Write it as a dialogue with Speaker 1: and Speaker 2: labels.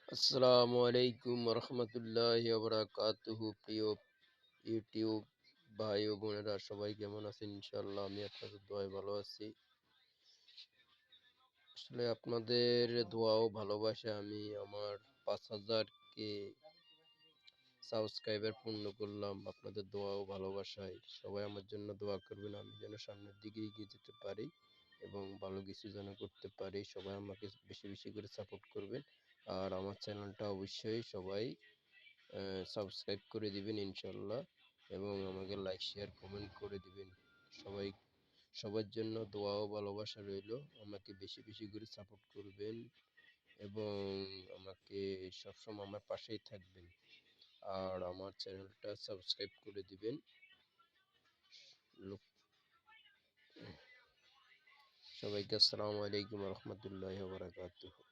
Speaker 1: আসসালামু আলাইকুম রহমতুল্লাহি ওয়া বারাকাতুহু। প্রিয় ইউটিউব ভাই ও বোনেরা, সবাই কেমন আছেন? ইনশাআল্লাহ আমি আপনাদের দোয়ায় ভালো আছি। আসলে আপনাদের দোয়া ও ভালোবাসায় আমি আমার ৫,০০০ কে সাবস্ক্রাইবার পূর্ণ করলাম। আপনাদের দোয়া ও ভালোবাসায় সবাই আমার জন্য দোয়া করবেন, আমি যেন সামনের দিকে এগিয়ে যেতে পারি এবং ভালো কিছু যেন করতে পারি। সবাই আমাকে বেশি বেশি করে সাপোর্ট করবেন। আর আমার চ্যানেলটা অবশ্যই সবাই সাবস্ক্রাইব করে দিবেন ইনশাল্লাহ, এবং আমাকে লাইক শেয়ার কমেন্ট করে দিবেন। সবাই সবার জন্য দোয়া ও ভালোবাসা রইল। আমাকে বেশি বেশি করে সাপোর্ট করবেন এবং আমাকে সবসময় আমার পাশেই থাকবেন। আর আমার চ্যানেলটা সাবস্ক্রাইব করে দিবেন। সবাইকে আসসালামু আলাইকুম রহমতুল্লাহ বারাকাতুহ।